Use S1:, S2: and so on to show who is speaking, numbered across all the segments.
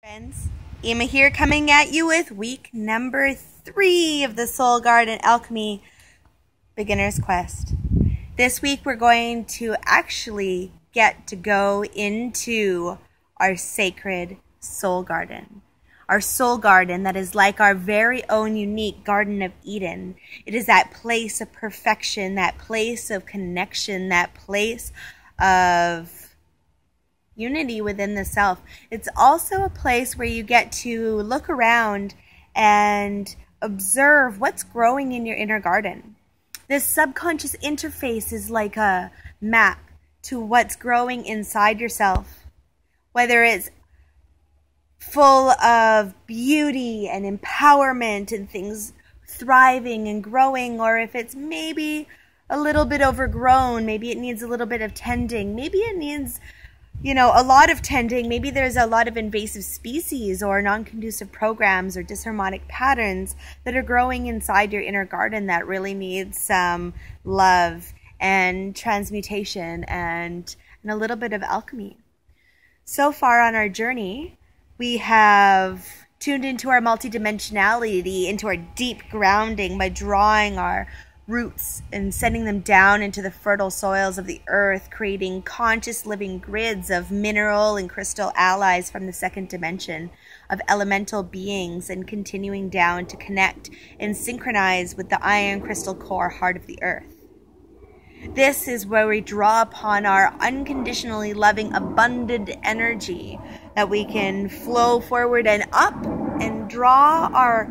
S1: Friends, Ima here, coming at you with week number 3 of the Soul Garden Alchemy Beginner's Quest. This week we're going to actually get to go into our sacred soul garden. Our soul garden that is like our very own unique Garden of Eden. It is that place of perfection, that place of connection, that place of unity within the self. It's also a place where you get to look around and observe what's growing in your inner garden. This subconscious interface is like a map to what's growing inside yourself. Whether it's full of beauty and empowerment and things thriving and growing, or if it's maybe a little bit overgrown, maybe it needs a little bit of tending, maybe it needs a lot of tending. Maybe there's a lot of invasive species or non-conducive programs or disharmonic patterns that are growing inside your inner garden that really needs some love and transmutation and a little bit of alchemy. So far on our journey, we have tuned into our multidimensionality, into our deep grounding by drawing our roots and sending them down into the fertile soils of the earth, creating conscious living grids of mineral and crystal allies from the second dimension, of elemental beings, and continuing down to connect and synchronize with the iron crystal core heart of the earth. This is where we draw upon our unconditionally loving, abundant energy that we can flow forward and up and draw our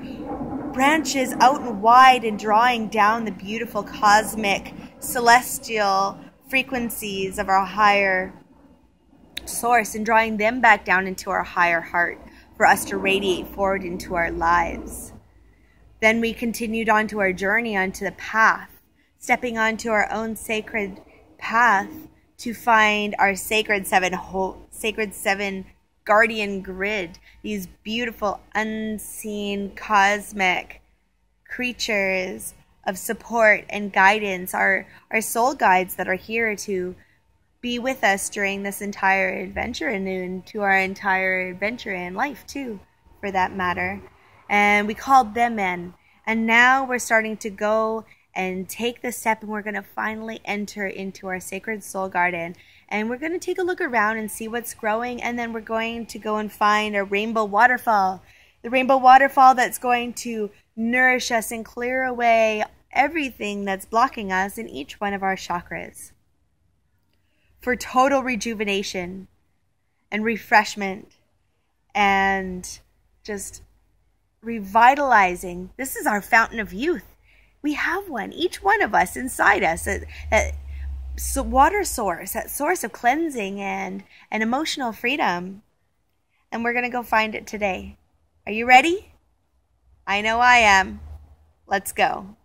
S1: branches out and wide and drawing down the beautiful cosmic celestial frequencies of our higher source and drawing them back down into our higher heart for us to radiate forward into our lives. Then we continued onto our journey, onto the path, stepping onto our own sacred path to find our sacred seven guardian grid, these beautiful unseen cosmic creatures of support and guidance, our soul guides that are here to be with us during this entire adventure and into our entire adventure in life too, for that matter. And we called them in, and now we're starting to go and take the step, and we're going to finally enter into our sacred soul garden. And we're going to take a look around and see what's growing, and then we're going to go and find a rainbow waterfall. The rainbow waterfall that's going to nourish us and clear away everything that's blocking us in each one of our chakras, for total rejuvenation and refreshment and just revitalizing. This is our fountain of youth. We have one, each one of us inside us, that water source, that source of cleansing and emotional freedom. And we're going to go find it today. Are you ready? I know I am. Let's go.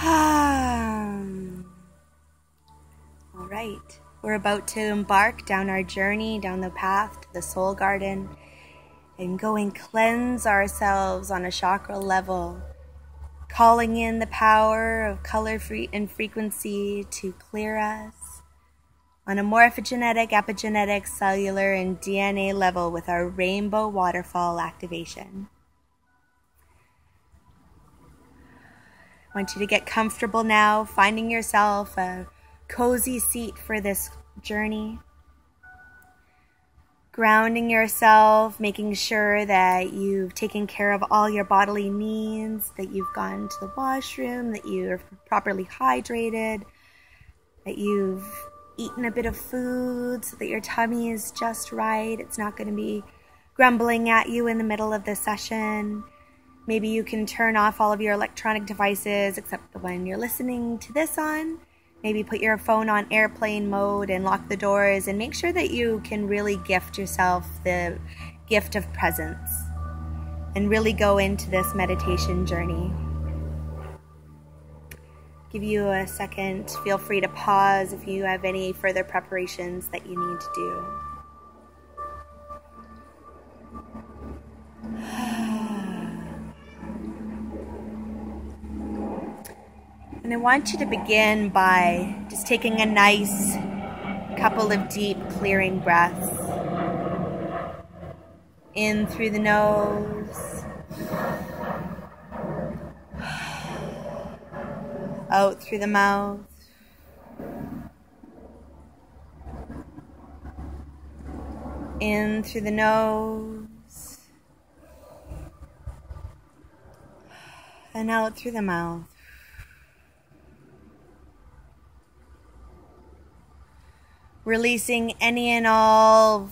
S1: All right. We're about to embark down our journey, down the path to the soul garden, and go and cleanse ourselves on a chakra level, calling in the power of color and frequency to clear us on a morphogenetic, epigenetic, cellular, and DNA level with our rainbow waterfall activation. I want you to get comfortable now, finding yourself a cozy seat for this journey. Grounding yourself, making sure that you've taken care of all your bodily needs, that you've gone to the washroom, that you're properly hydrated, that you've eaten a bit of food so that your tummy is just right. It's not going to be grumbling at you in the middle of the session. Maybe you can turn off all of your electronic devices except the one you're listening to this on. Maybe put your phone on airplane mode and lock the doors, and make sure that you can really gift yourself the gift of presence and really go into this meditation journey. Give you a second. Feel free to pause if you have any further preparations that you need to do. And I want you to begin by just taking a nice couple of deep clearing breaths. In through the nose. Out through the mouth. In through the nose. And out through the mouth. Releasing any and all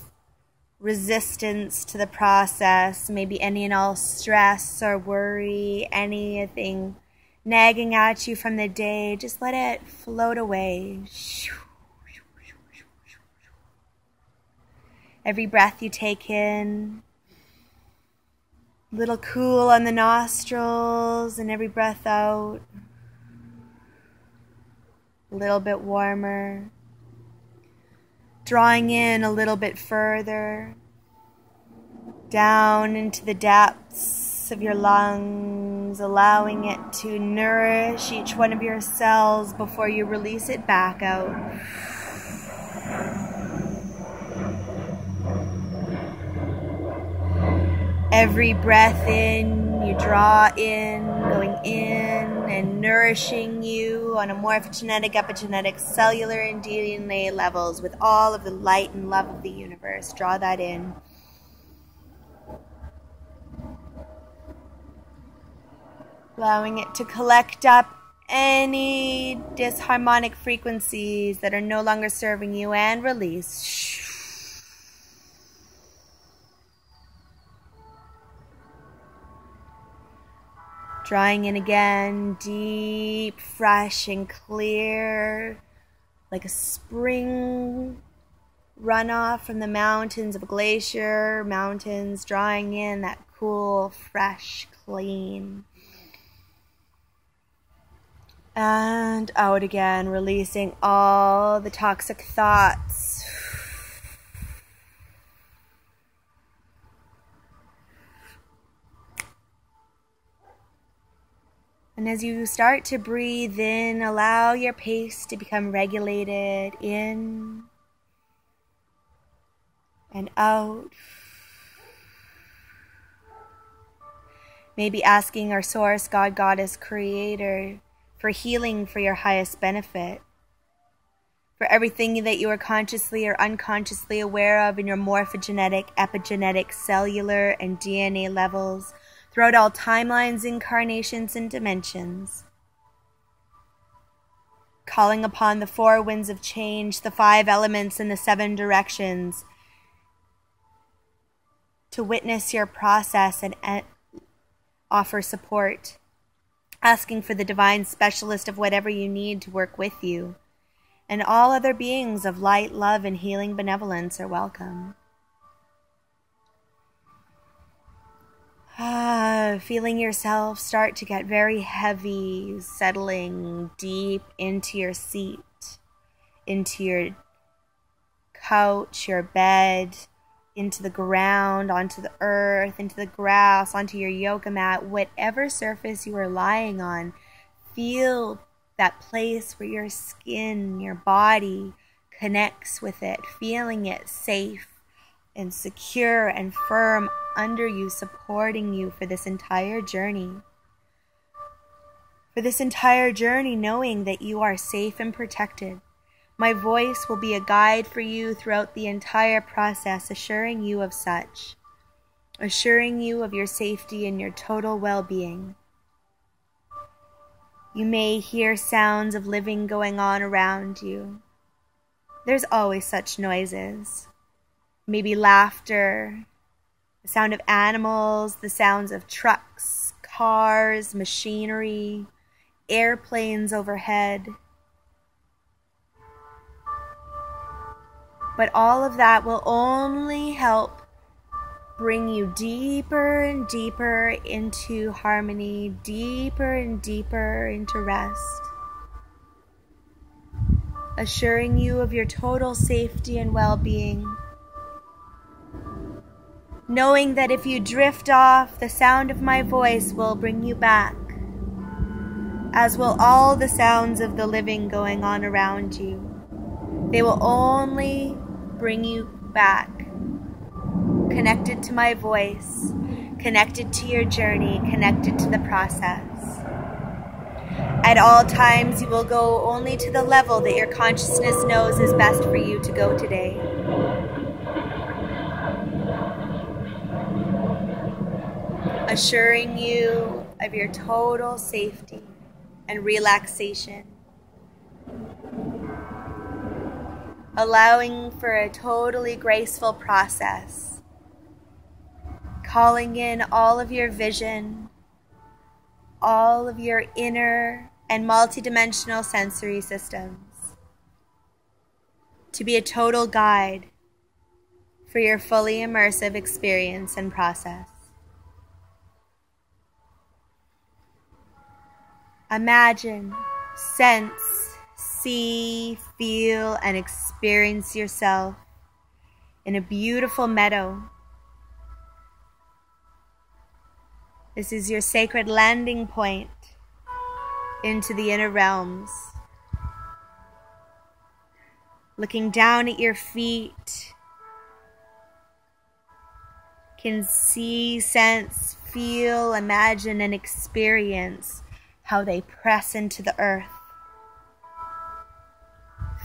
S1: resistance to the process, maybe any and all stress or worry, anything nagging at you from the day, just let it float away. Every breath you take in, a little cool on the nostrils, and every breath out, a little bit warmer. Drawing in a little bit further, down into the depths of your lungs, allowing it to nourish each one of your cells before you release it back out. Every breath in, you draw in, going in and nourishing you on a morphogenetic, epigenetic, cellular, and DNA levels with all of the light and love of the universe. Draw that in. Allowing it to collect up any disharmonic frequencies that are no longer serving you and release. Drawing in again, deep, fresh, and clear, like a spring runoff from the mountains of a glacier, mountains, drawing in that cool, fresh, clean. And out again, releasing all the toxic thoughts. And as you start to breathe in, allow your pace to become regulated in and out. Maybe asking our source, God, Goddess, Creator, for healing for your highest benefit. For everything that you are consciously or unconsciously aware of in your morphogenetic, epigenetic, cellular, and DNA levels, throughout all timelines, incarnations, and dimensions. Calling upon the 4 winds of change, the 5 elements, and the 7 directions to witness your process and offer support. Asking for the divine specialist of whatever you need to work with you. And all other beings of light, love, and healing benevolence are welcome. Feeling yourself start to get very heavy, settling deep into your seat, into your couch, your bed, into the ground, onto the earth, into the grass, onto your yoga mat, whatever surface you are lying on. Feel that place where your skin, your body connects with it, feeling it safe and secure and firm under you, supporting you for this entire journey. For this entire journey, knowing that you are safe and protected. My voice will be a guide for you throughout the entire process, assuring you of such, assuring you of your safety and your total well-being. You may hear sounds of living going on around you. There's always such noises. Maybe laughter, the sound of animals, the sounds of trucks, cars, machinery, airplanes overhead. But all of that will only help bring you deeper and deeper into harmony, deeper and deeper into rest, assuring you of your total safety and well-being. Knowing that if you drift off, the sound of my voice will bring you back, as will all the sounds of the living going on around you. They will only bring you back, connected to my voice, connected to your journey, connected to the process. At all times, you will go only to the level that your consciousness knows is best for you to go today. Assuring you of your total safety and relaxation. Allowing for a totally graceful process. Calling in all of your vision, all of your inner and multidimensional sensory systems to be a total guide for your fully immersive experience and process. Imagine, sense, see, feel, and experience yourself in a beautiful meadow. This is your sacred landing point into the inner realms. Looking down at your feet, can see, sense, feel, imagine, and experience how they press into the earth.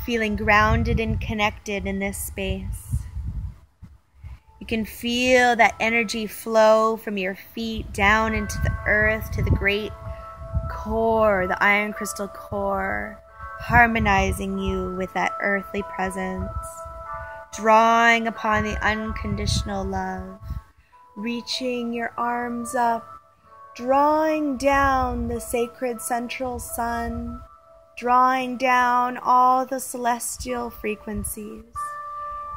S1: Feeling grounded and connected in this space. You can feel that energy flow from your feet down into the earth to the great core, the iron crystal core, harmonizing you with that earthly presence, drawing upon the unconditional love, reaching your arms up, drawing down the sacred central sun, drawing down all the celestial frequencies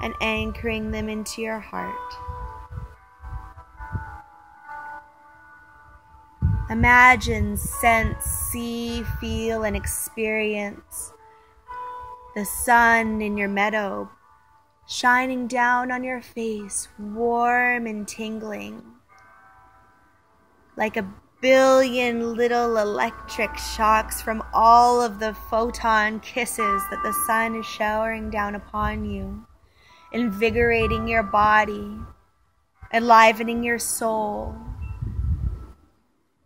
S1: and anchoring them into your heart. Imagine, sense, see, feel, and experience the sun in your meadow shining down on your face, warm and tingling, like a billion little electric shocks from all of the photon kisses that the sun is showering down upon you, invigorating your body, enlivening your soul,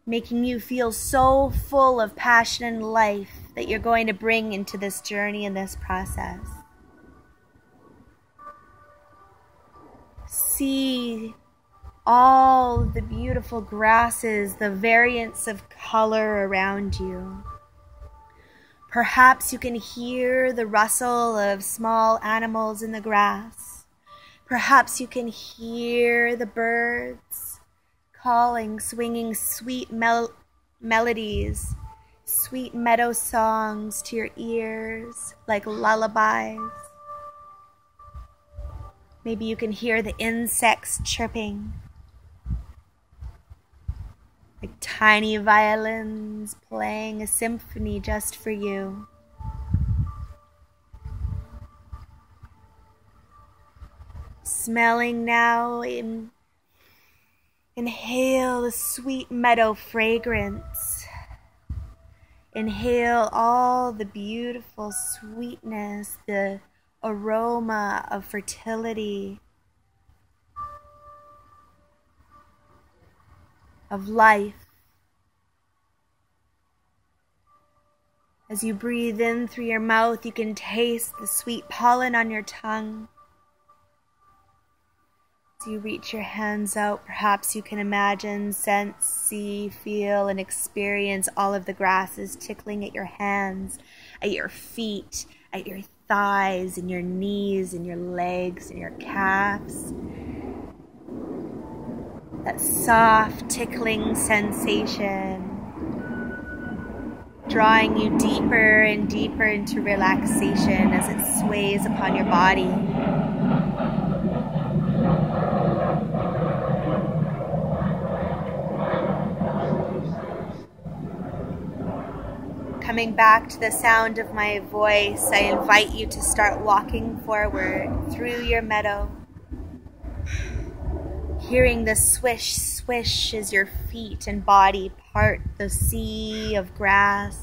S1: making you feel so full of passion and life that you're going to bring into this journey and this process. See all the beautiful grasses, the variance of color around you. Perhaps you can hear the rustle of small animals in the grass. Perhaps you can hear the birds calling, swinging sweet melodies, sweet meadow songs to your ears like lullabies. Maybe you can hear the insects chirping, like tiny violins playing a symphony just for you. Smelling now, inhale the sweet meadow fragrance. Inhale all the beautiful sweetness, the aroma of fertility, of life. As you breathe in through your mouth, you can taste the sweet pollen on your tongue. As you reach your hands out, perhaps you can imagine, sense, see, feel, and experience all of the grasses tickling at your hands, at your feet, at your thighs, and your knees, and your legs, and your calves. That soft tickling sensation, drawing you deeper and deeper into relaxation as it sways upon your body. Coming back to the sound of my voice, I invite you to start walking forward through your meadow, hearing the swish, swish as your feet and body part the sea of grass.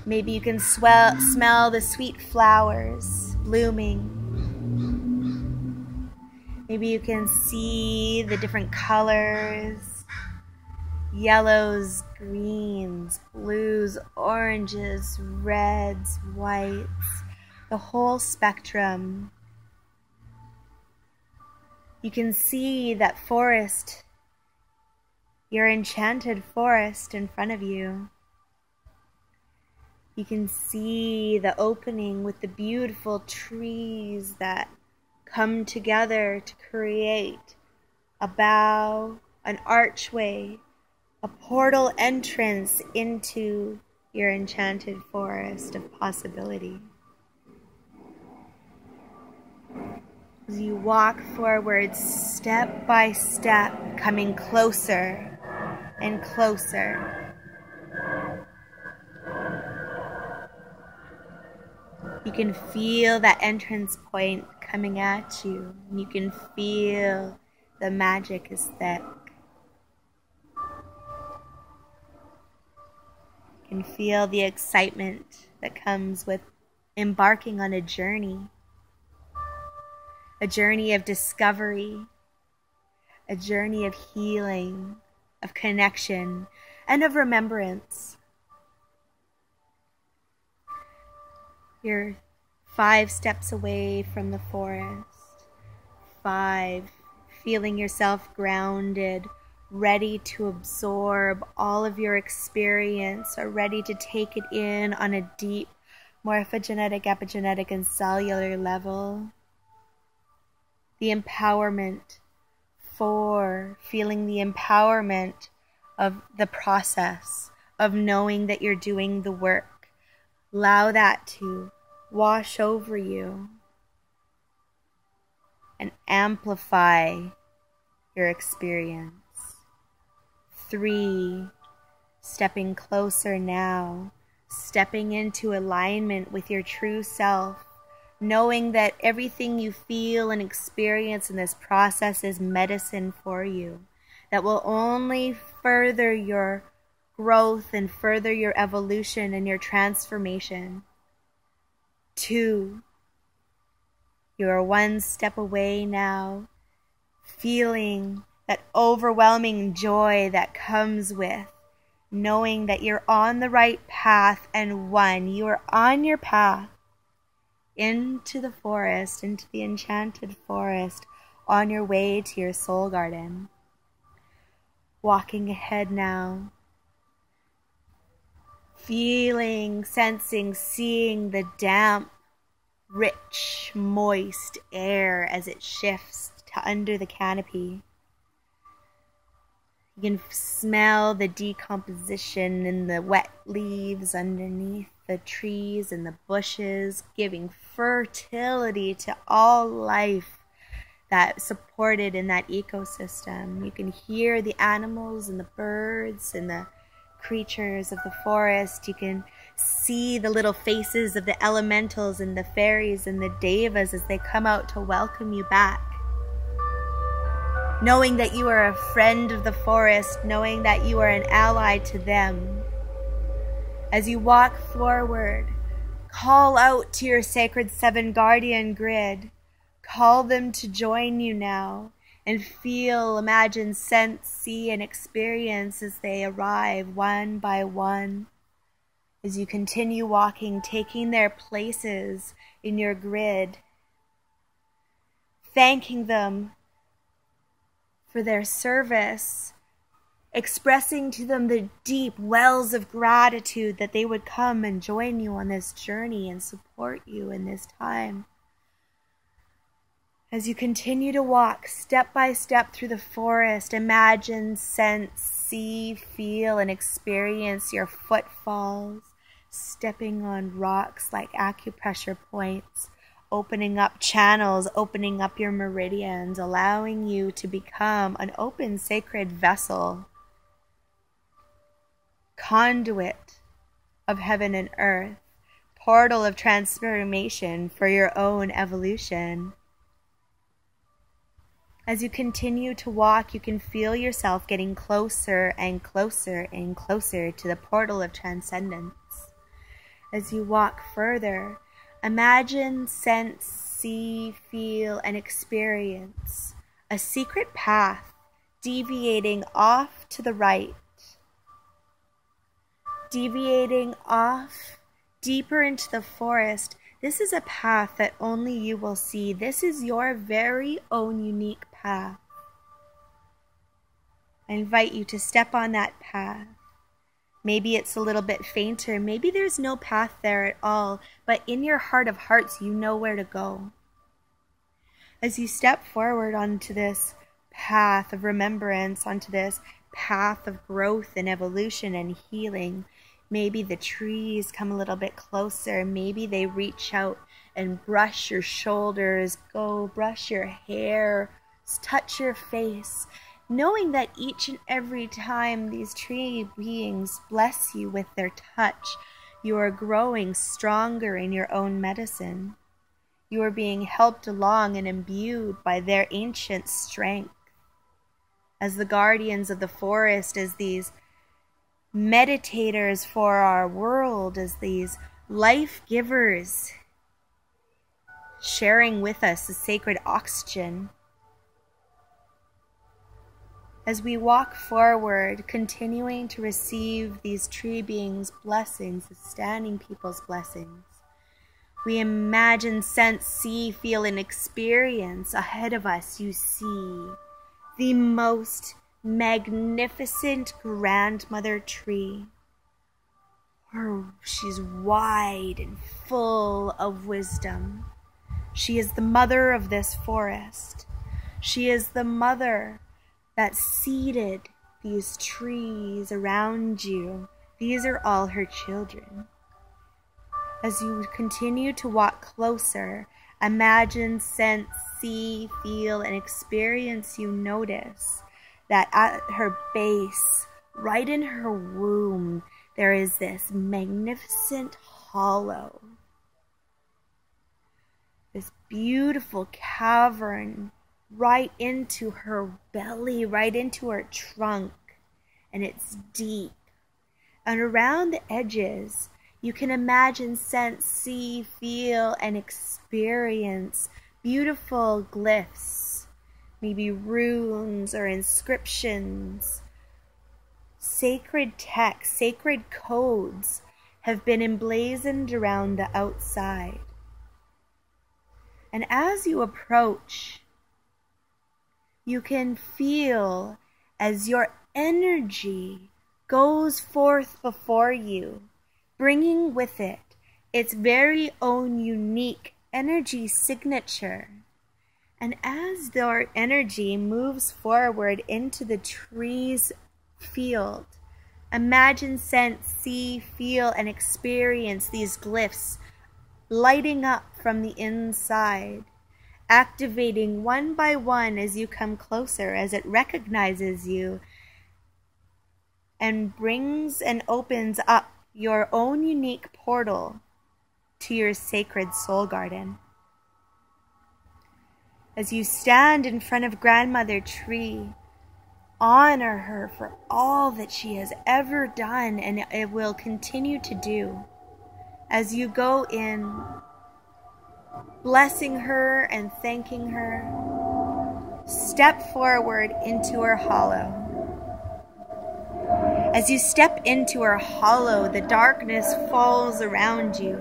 S1: Maybe you can smell the sweet flowers blooming. Maybe you can see the different colors, yellows, greens, blues, oranges, reds, whites, the whole spectrum. You can see that forest, your enchanted forest in front of you. You can see the opening with the beautiful trees that come together to create a bow, an archway, a portal entrance into your enchanted forest of possibility. As you walk forward step by step, coming closer and closer. You can feel that entrance point coming at you. You can feel the magic is thick. You can feel the excitement that comes with embarking on a journey of discovery, a journey of healing, of connection, and of remembrance. You're 5 steps away from the forest. 5, feeling yourself grounded, ready to absorb all of your experience, or ready to take it in on a deep morphogenetic, epigenetic, and cellular level. The empowerment, 4, feeling the empowerment of the process, of knowing that you're doing the work. Allow that to wash over you and amplify your experience. 3, stepping closer now, stepping into alignment with your true self, knowing that everything you feel and experience in this process is medicine for you, that will only further your growth and further your evolution and your transformation. 2, you are 1 step away now, feeling that overwhelming joy that comes with knowing that you're on the right path, and 1, you are on your path into the forest, into the enchanted forest, on your way to your soul garden. Walking ahead now, feeling, sensing, seeing the damp, rich, moist air as it shifts to under the canopy. You can smell the decomposition in the wet leaves underneath the trees and the bushes, giving fertility to all life that's supported in that ecosystem. You can hear the animals and the birds and the creatures of the forest. You can see the little faces of the elementals and the fairies and the devas as they come out to welcome you back. Knowing that you are a friend of the forest, knowing that you are an ally to them. As you walk forward, call out to your sacred 7 guardian grid. Call them to join you now and feel, imagine, sense, see, and experience as they arrive one by one. As you continue walking, taking their places in your grid, thanking them for their service, expressing to them the deep wells of gratitude that they would come and join you on this journey and support you in this time. As you continue to walk step by step through the forest, imagine, sense, see, feel, and experience your footfalls, stepping on rocks like acupressure points, opening up channels, opening up your meridians, allowing you to become an open sacred vessel, conduit of heaven and earth, portal of transformation for your own evolution. As you continue to walk, you can feel yourself getting closer and closer and closer to the portal of transcendence. As you walk further, imagine, sense, see, feel, and experience a secret path deviating off to the right, deviating off deeper into the forest. This is a path that only you will see. This is your very own unique path. I invite you to step on that path. Maybe it's a little bit fainter. Maybe there's no path there at all, but in your heart of hearts, you know where to go. As you step forward onto this path of remembrance, onto this path of growth and evolution and healing, maybe the trees come a little bit closer. Maybe they reach out and brush your shoulders, go brush your hair, touch your face, knowing that each and every time these tree beings bless you with their touch, you are growing stronger in your own medicine. You are being helped along and imbued by their ancient strength. As the guardians of the forest, as these meditators for our world, as these life givers, sharing with us the sacred oxygen. As we walk forward, continuing to receive these tree beings' blessings, the standing people's blessings, we imagine, sense, see, feel, and experience ahead of us. You see the most magnificent grandmother tree. She's wide and full of wisdom. She is the mother of this forest. She is the mother that seeded these trees around you. These are all her children. As you continue to walk closer, imagine, sense, see, feel, and experience, you notice that at her base, right in her womb, there is this magnificent hollow. This beautiful cavern right into her belly, right into her trunk, and it's deep. And around the edges, you can imagine, sense, see, feel, and experience beautiful glyphs, maybe runes or inscriptions. Sacred texts, sacred codes have been emblazoned around the outside. And as you approach, you can feel as your energy goes forth before you, bringing with it its very own unique energy signature. And as their energy moves forward into the tree's field, imagine, sense, see, feel, and experience these glyphs lighting up from the inside, activating one by one as you come closer, as it recognizes you and brings and opens up your own unique portal to your sacred soul garden. As you stand in front of Grandmother Tree, honor her for all that she has ever done and it will continue to do. As you go in, blessing her and thanking her, step forward into her hollow. As you step into her hollow, the darkness falls around you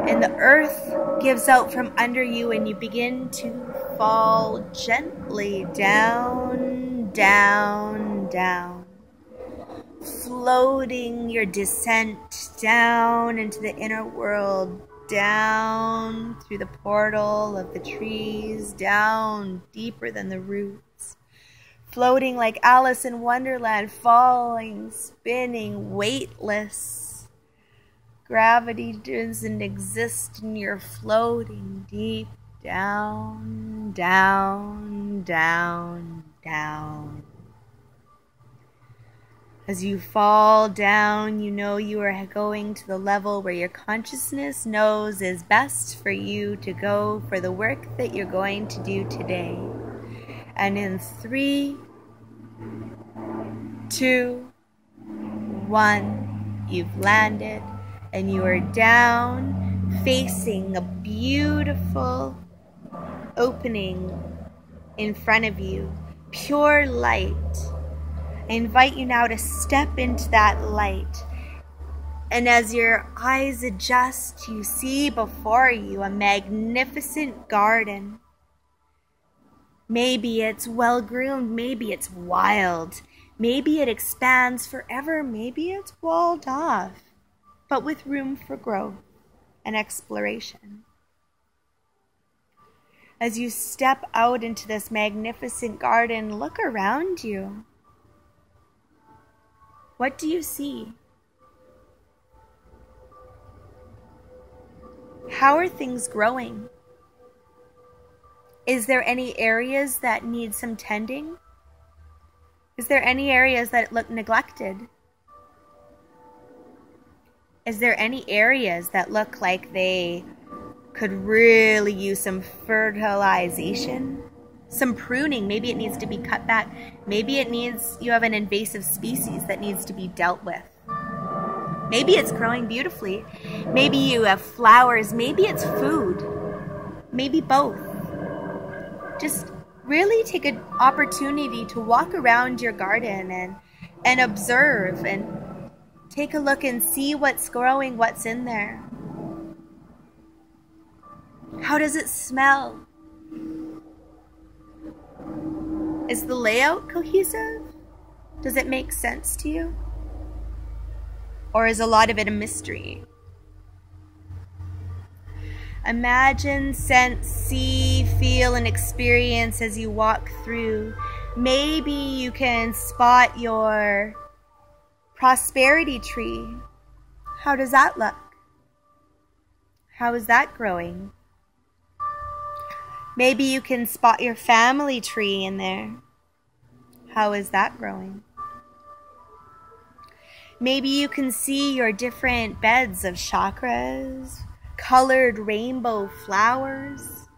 S1: and the earth gives out from under you and you begin to fall gently down, down, down, floating your descent down into the inner world, down through the portal of the trees, down deeper than the roots, floating like Alice in Wonderland, falling, spinning, weightless. Gravity doesn't exist and you're floating deep down, down, down, down. As you fall down, you know you are going to the level where your consciousness knows is best for you to go for the work that you're going to do today. And in 3, 2, 1, you've landed and you are down facing a beautiful opening in front of you, pure light. I invite you now to step into that light. And as your eyes adjust, you see before you a magnificent garden. Maybe it's well-groomed, maybe it's wild, maybe it expands forever, maybe it's walled off, but with room for growth and exploration. As you step out into this magnificent garden, look around you. What do you see? How are things growing? Is there any areas that need some tending? Is there any areas that look neglected? Is there any areas that look like they could really use some fertilization? Some pruning? Maybe it needs to be cut back. Maybe you have an invasive species that needs to be dealt with. Maybe it's growing beautifully. Maybe you have flowers. Maybe it's food. Maybe both. Just really take an opportunity to walk around your garden and observe and take a look and see what's growing, what's in there. How does it smell? Is the layout cohesive? Does it make sense to you? Or is a lot of it a mystery? Imagine, sense, see, feel, and experience as you walk through. Maybe you can spot your prosperity tree. How does that look? How is that growing? Maybe you can spot your family tree in there. How is that growing? Maybe you can see your different beds of chakras, colored rainbow flowers.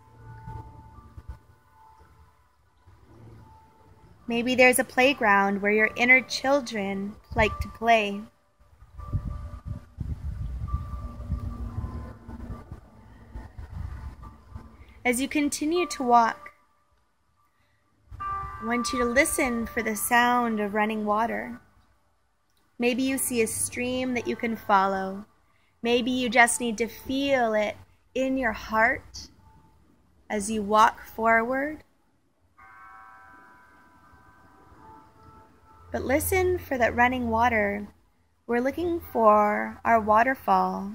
S1: Maybe there's a playground where your inner children like to play. As you continue to walk, I want you to listen for the sound of running water. Maybe you see a stream that you can follow. Maybe you just need to feel it in your heart as you walk forward. But listen for that running water. We're looking for our waterfall,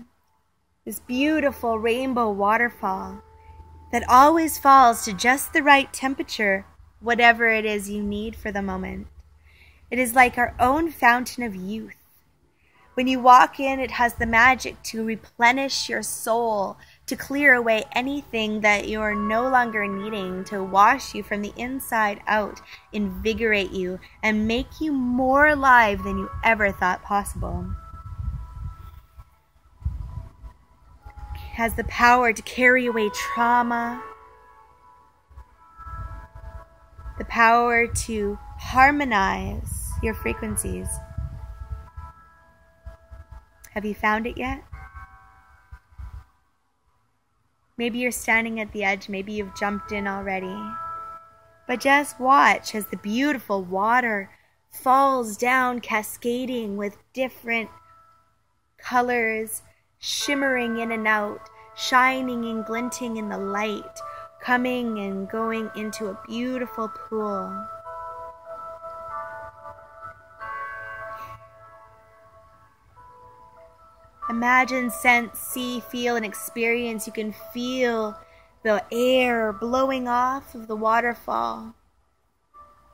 S1: this beautiful rainbow waterfall that always falls to just the right temperature, whatever it is you need for the moment. It is like our own fountain of youth. When you walk in, it has the magic to replenish your soul, to clear away anything that you are no longer needing, to wash you from the inside out, invigorate you, and make you more alive than you ever thought possible. It has the power to carry away trauma, the power to harmonize your frequencies. Have you found it yet? Maybe you're standing at the edge, maybe you've jumped in already. But just watch as the beautiful water falls down, cascading with different colors, shimmering in and out, shining and glinting in the light, coming and going into a beautiful pool. Imagine, sense, see, feel, and experience. You can feel the air blowing off of the waterfall.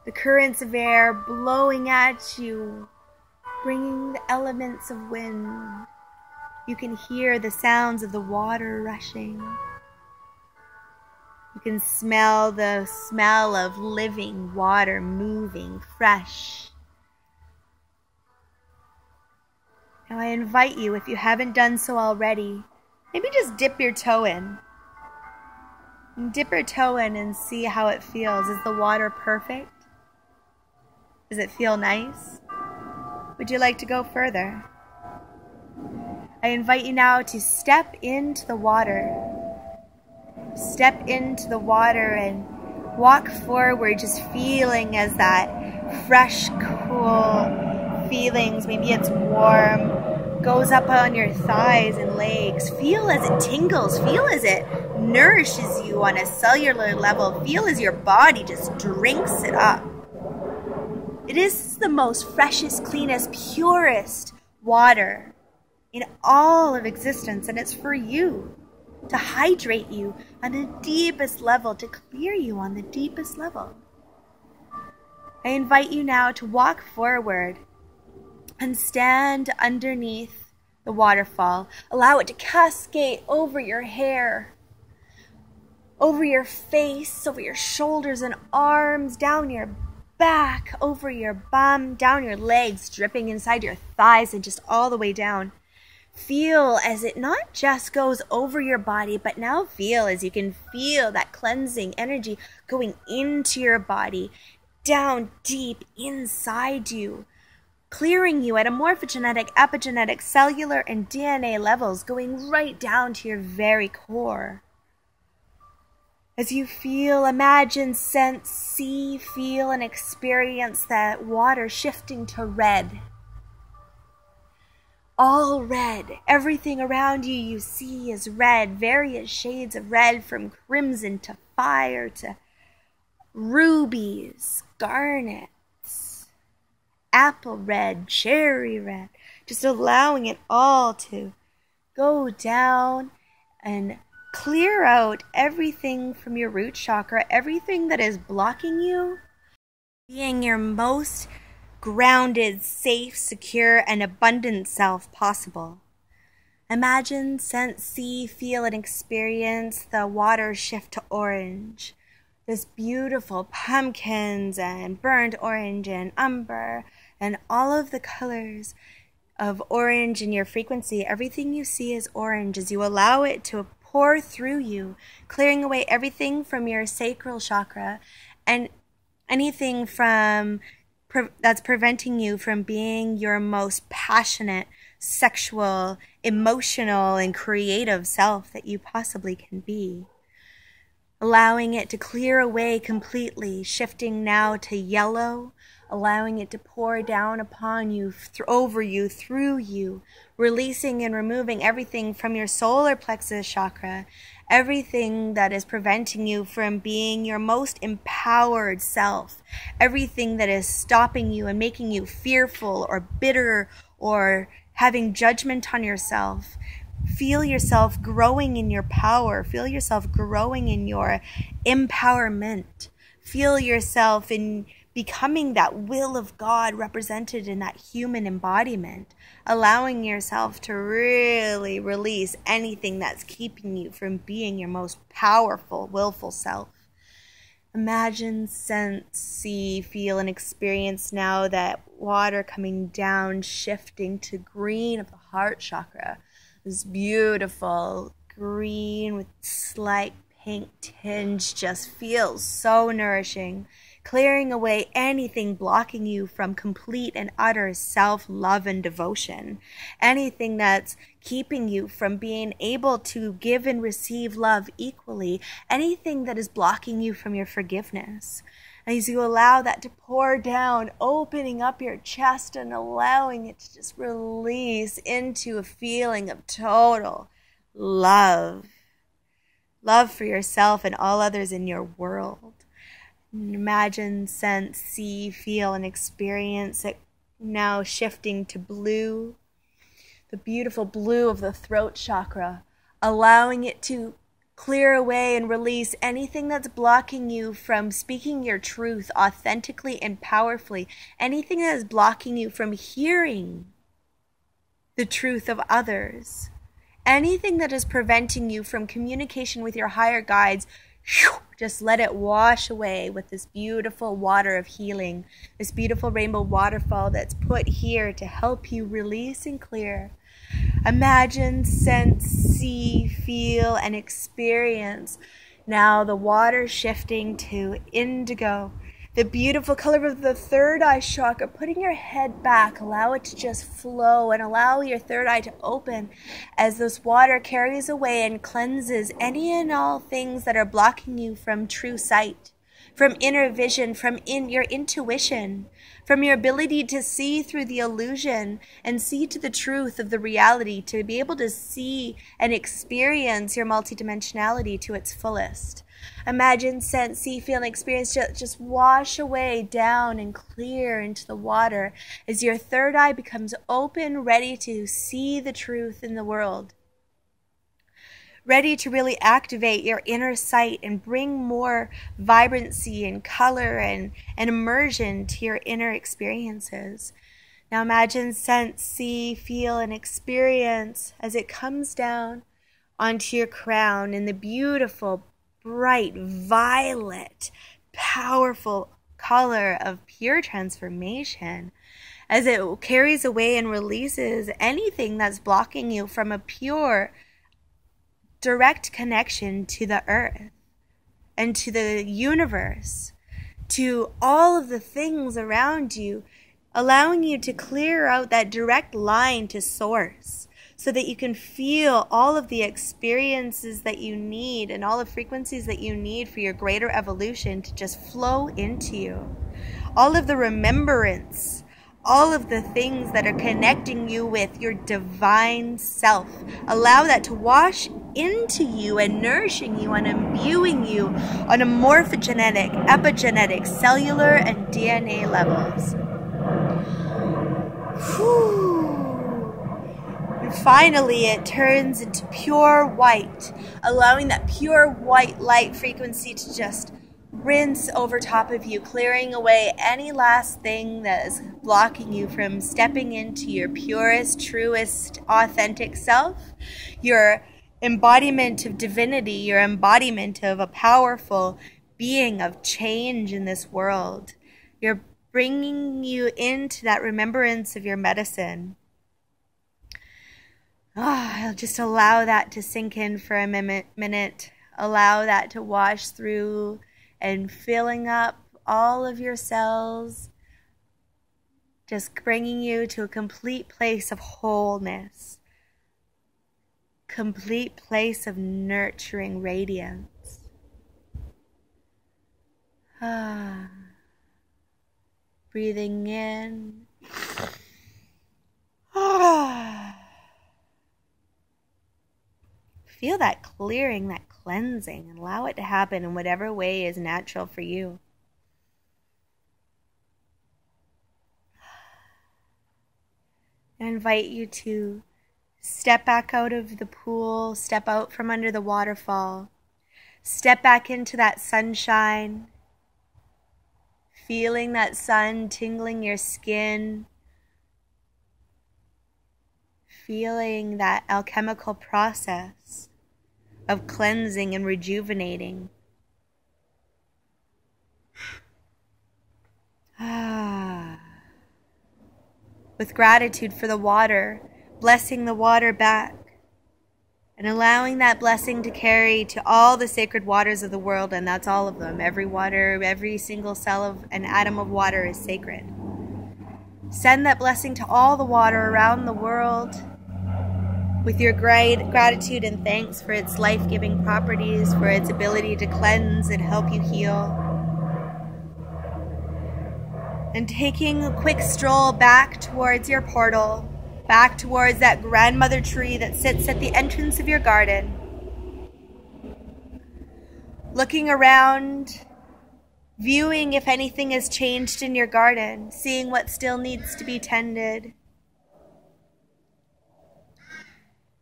S1: The currents of air blowing at you, bringing the elements of wind. You can hear the sounds of the water rushing. You can smell the smell of living water moving, fresh. Now I invite you, if you haven't done so already, maybe just dip your toe in. Dip your toe in and see how it feels. Is the water perfect? Does it feel nice? Would you like to go further? I invite you now to step into the water. Step into the water and Walk forward, just feeling as that fresh, cool feelings, maybe it's warm, goes up on your thighs and legs. Feel as it tingles. Feel as it nourishes you on a cellular level. Feel as your body just drinks it up. It is the most freshest, cleanest, purest water in all of existence, and it's for you, to hydrate you on the deepest level, to clear you on the deepest level. I invite you now to walk forward and stand underneath the waterfall. Allow it to cascade over your hair, over your face, over your shoulders and arms, down your back, over your bum, down your legs, dripping inside your thighs and just all the way down. Feel as it not just goes over your body, but now feel as you can feel that cleansing energy going into your body, down deep inside you, clearing you at a morphogenetic, epigenetic, cellular, and DNA levels, going right down to your very core. As you feel, imagine, sense, see, feel, and experience that water shifting to red. All red. Everything around you you see is red. Various shades of red, from crimson to fire to rubies, garnets, apple red, cherry red. Just allowing it all to go down and clear out everything from your root chakra, everything that is blocking you, being your most grounded, safe, secure, and abundant self possible. Imagine, sense, see, feel, and experience the water shift to orange. This beautiful pumpkins and burnt orange and umber and all of the colors of orange in your frequency. Everything you see is orange as you allow it to pour through you, clearing away everything from your sacral chakra and anything from that's preventing you from being your most passionate, sexual, emotional, and creative self that you possibly can be. Allowing it to clear away completely, shifting now to yellow, allowing it to pour down upon you, over you, through you, releasing and removing everything from your solar plexus chakra, everything that is preventing you from being your most empowered self, everything that is stopping you and making you fearful or bitter or having judgment on yourself. Feel yourself growing in your power. Feel yourself growing in your empowerment. Feel yourself in becoming that will of God represented in that human embodiment, allowing yourself to really release anything that's keeping you from being your most powerful, willful self. Imagine, sense, see, feel, and experience now that water coming down, shifting to green of the heart chakra. This beautiful green with slight pink tinge just feels so nourishing, clearing away anything blocking you from complete and utter self-love and devotion, anything that's keeping you from being able to give and receive love equally, anything that is blocking you from your forgiveness. As you allow that to pour down, opening up your chest and allowing it to just release into a feeling of total love. Love for yourself and all others in your world. Imagine, sense, see, feel, and experience it now shifting to blue, the beautiful blue of the throat chakra, allowing it to clear away and release anything that's blocking you from speaking your truth authentically and powerfully, anything that is blocking you from hearing the truth of others, anything that is preventing you from communication with your higher guides. Just let it wash away with this beautiful water of healing, this beautiful rainbow waterfall that's put here to help you release and clear. Imagine, sense, see, feel, and experience now the water shifting to indigo, the beautiful color of the third eye chakra, putting your head back, allow it to just flow and allow your third eye to open as this water carries away and cleanses any and all things that are blocking you from true sight, from inner vision, from your intuition, from your ability to see through the illusion and see to the truth of the reality, to be able to see and experience your multidimensionality to its fullest. Imagine, sense, see, feel, and experience just wash away down and clear into the water as your third eye becomes open, ready to see the truth in the world. Ready to really activate your inner sight and bring more vibrancy and color and immersion to your inner experiences. Now imagine, sense, see, feel, and experience as it comes down onto your crown in the beautiful, bright, violet, powerful color of pure transformation, as it carries away and releases anything that's blocking you from a pure, direct connection to the earth and to the universe, to all of the things around you, allowing you to clear out that direct line to source so that you can feel all of the experiences that you need and all the frequencies that you need for your greater evolution to just flow into you. All of the remembrance, all of the things that are connecting you with your divine self. Allow that to wash into you and nourishing you and imbuing you on a morphogenetic, epigenetic, cellular, and DNA levels. Whew. And finally, it turns into pure white, allowing that pure white light frequency to just rinse over top of you, clearing away any last thing that is blocking you from stepping into your purest, truest, authentic self, your embodiment of divinity, your embodiment of a powerful being of change in this world. You're bringing you into that remembrance of your medicine. I'll just allow that to sink in for a minute. Allow that to wash through and filling up all of your cells, just bringing you to a complete place of wholeness, complete place of nurturing radiance. Breathing in. Feel that clearing, that cleansing, and allow it to happen in whatever way is natural for you. I invite you to step back out of the pool, step out from under the waterfall, step back into that sunshine, feeling that sun tingling your skin, feeling that alchemical process of cleansing and rejuvenating. With gratitude for the water, blessing the water back, and allowing that blessing to carry to all the sacred waters of the world, and that's all of them. Every water, every single cell of an atom of water is sacred. Send that blessing to all the water around the world, with your gratitude and thanks for its life-giving properties, for its ability to cleanse and help you heal. And taking a quick stroll back towards your portal, back towards that grandmother tree that sits at the entrance of your garden. Looking around, viewing if anything has changed in your garden, seeing what still needs to be tended.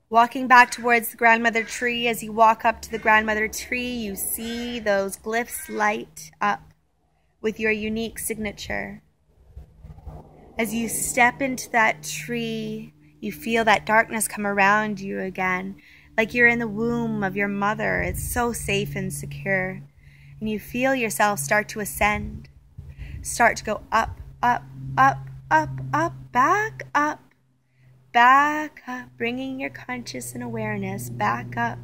S1: Walking back towards the grandmother tree, as you walk up to the grandmother tree, you see those glyphs light up with your unique signature. As you step into that tree, you feel that darkness come around you again, like you're in the womb of your mother. It's so safe and secure. And you feel yourself start to ascend, start to go up, up, up, up, up, back up. Back up, bringing your conscious and awareness back up.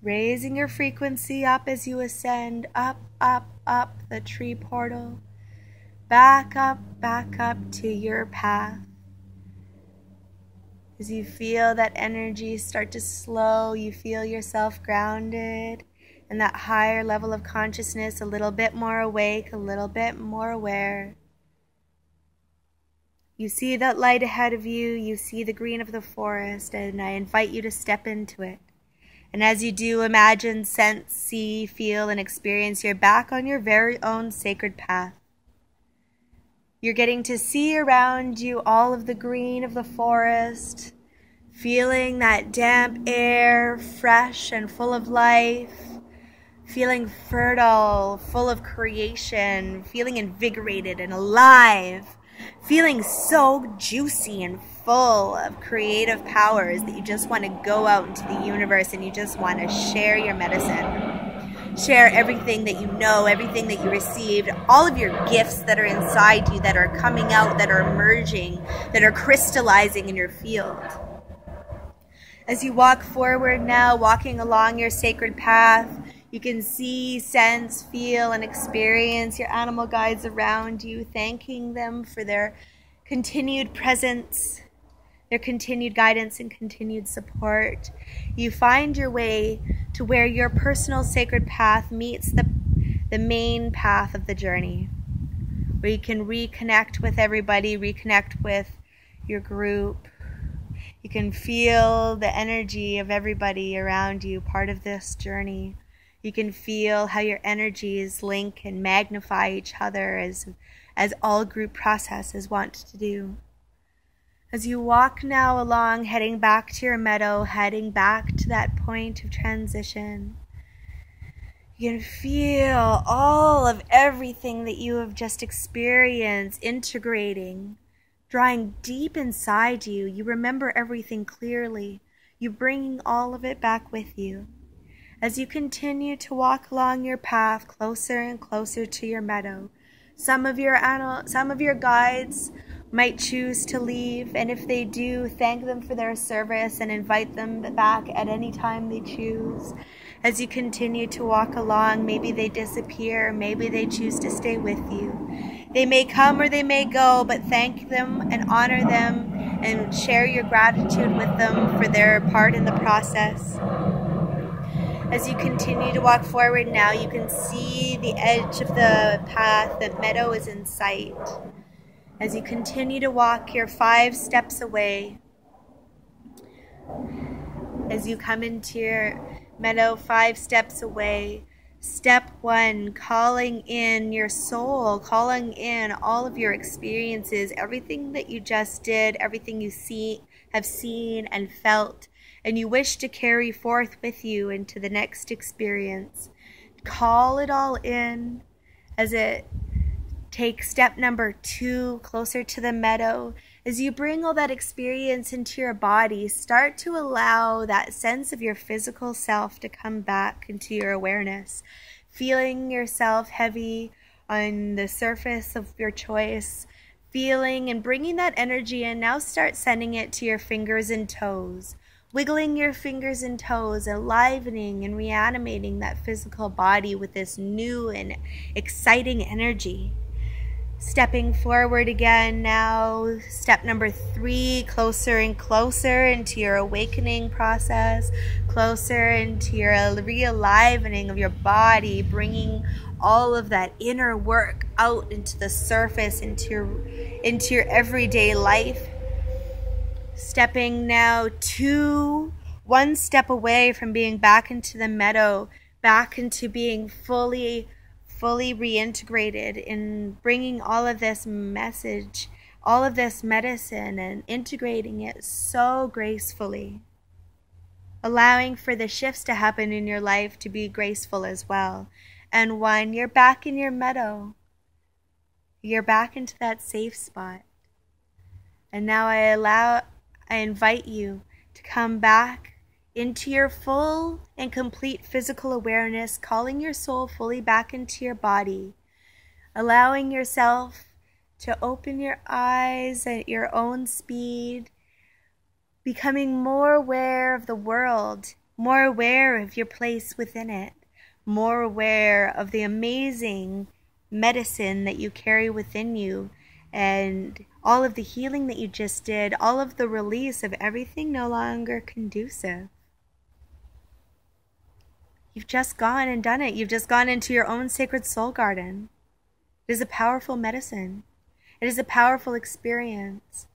S1: Raising your frequency up as you ascend, up, up, up the tree portal. Back up to your path. As you feel that energy start to slow, you feel yourself grounded. and that higher level of consciousness, a little bit more awake, a little bit more aware. You see that light ahead of you, you see the green of the forest, and I invite you to step into it. And as you do, imagine, sense, see, feel, and experience you're back on your very own sacred path. You're getting to see around you all of the green of the forest, feeling that damp air, fresh and full of life, feeling fertile, full of creation, feeling invigorated and alive, feeling so juicy and full of creative powers that you just want to go out into the universe and you just want to share your medicine. Share everything that you know, everything that you received, all of your gifts that are inside you, that are coming out, that are emerging, that are crystallizing in your field. As you walk forward now, walking along your sacred path, you can see, sense, feel, and experience your animal guides around you, thanking them for their continued presence, their continued guidance and continued support. You find your way to where your personal sacred path meets the main path of the journey, where you can reconnect with everybody, reconnect with your group. You can feel the energy of everybody around you, part of this journey. You can feel how your energies link and magnify each other as all group processes want to do. As you walk now along, heading back to your meadow, heading back to that point of transition, you can feel all of everything that you have just experienced integrating, drawing deep inside you. You remember everything clearly. You're bringing all of it back with you. As you continue to walk along your path closer and closer to your meadow, some of your guides might choose to leave, and if they do, thank them for their service and invite them back at any time they choose. As you continue to walk along, maybe they disappear, maybe they choose to stay with you. They may come or they may go, but thank them and honor them and share your gratitude with them for their part in the process. As you continue to walk forward now, you can see the edge of the path. The meadow is in sight. As you continue to walk, you're 5 steps away. As you come into your meadow, 5 steps away. Step 1, calling in your soul, calling in all of your experiences, everything that you just did, everything you have seen and felt, and you wish to carry forth with you into the next experience. Call it all in as it takes step number 2, closer to the meadow. As you bring all that experience into your body, start to allow that sense of your physical self to come back into your awareness. Feeling yourself heavy on the surface of your choice, feeling and bringing that energy in. Now start sending it to your fingers and toes. Wiggling your fingers and toes, enlivening and reanimating that physical body with this new and exciting energy. Stepping forward again now, step number 3, closer and closer into your awakening process, closer into your re-alivening of your body, bringing all of that inner work out into the surface, into your everyday life. Stepping now 1 step away from being back into the meadow, back into being fully reintegrated in bringing all of this message, all of this medicine, and integrating it so gracefully. Allowing for the shifts to happen in your life to be graceful as well. And when you're back in your meadow, you're back into that safe spot. And now I invite you to come back into your full and complete physical awareness, calling your soul fully back into your body, allowing yourself to open your eyes at your own speed, becoming more aware of the world, more aware of your place within it, more aware of the amazing medicine that you carry within you, and all of the healing that you just did, all of the release of everything no longer conducive. You've just gone and done it. You've just gone into your own sacred soul garden. It is a powerful medicine. It is a powerful experience.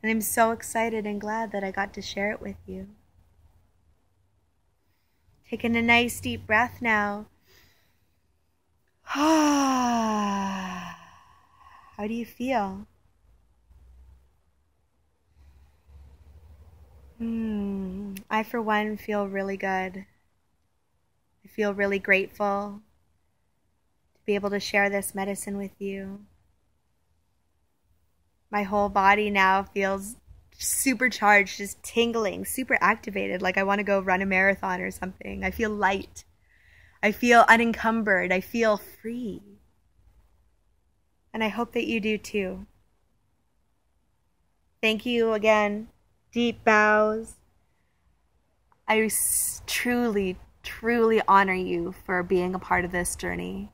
S1: And I'm so excited and glad that I got to share it with you. Taking a nice deep breath now. How do you feel? I, for one, feel really good. I feel really grateful to be able to share this medicine with you. My whole body now feels supercharged, just tingling, super activated, like I want to go run a marathon or something. I feel light. I feel unencumbered. I feel free. And I hope that you do too. Thank you again. Deep bows. I truly, truly honor you for being a part of this journey.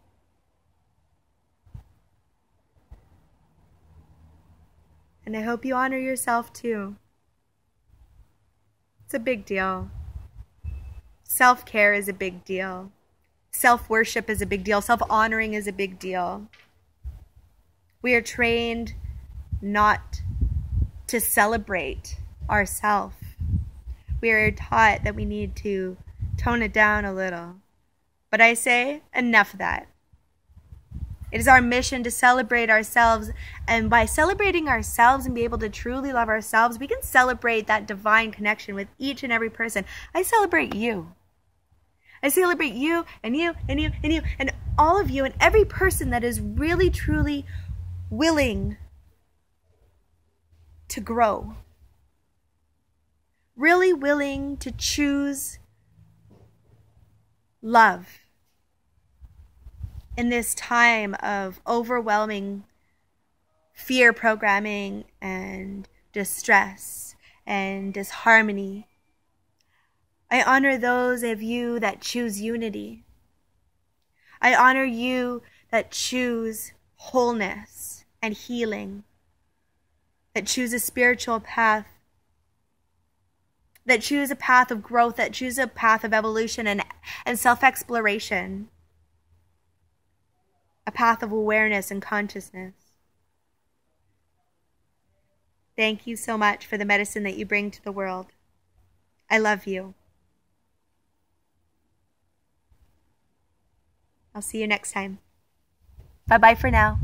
S1: And I hope you honor yourself too. It's a big deal. Self-care is a big deal. Self-worship is a big deal. Self-honoring is a big deal. We are trained not to celebrate ourselves. We are taught that we need to tone it down a little. But I say, enough of that. It is our mission to celebrate ourselves, and by celebrating ourselves and be able to truly love ourselves, we can celebrate that divine connection with each and every person. I celebrate you. I celebrate you and you and you and you and all of you and every person that is really, truly willing to grow. Really willing to choose love in this time of overwhelming fear programming and distress and disharmony. I honor those of you that choose unity. I honor you that choose wholeness and healing, that choose a spiritual path, that choose a path of growth, that choose a path of evolution and self-exploration, a path of awareness and consciousness. Thank you so much for the medicine that you bring to the world. I love you. I'll see you next time. Bye-bye for now.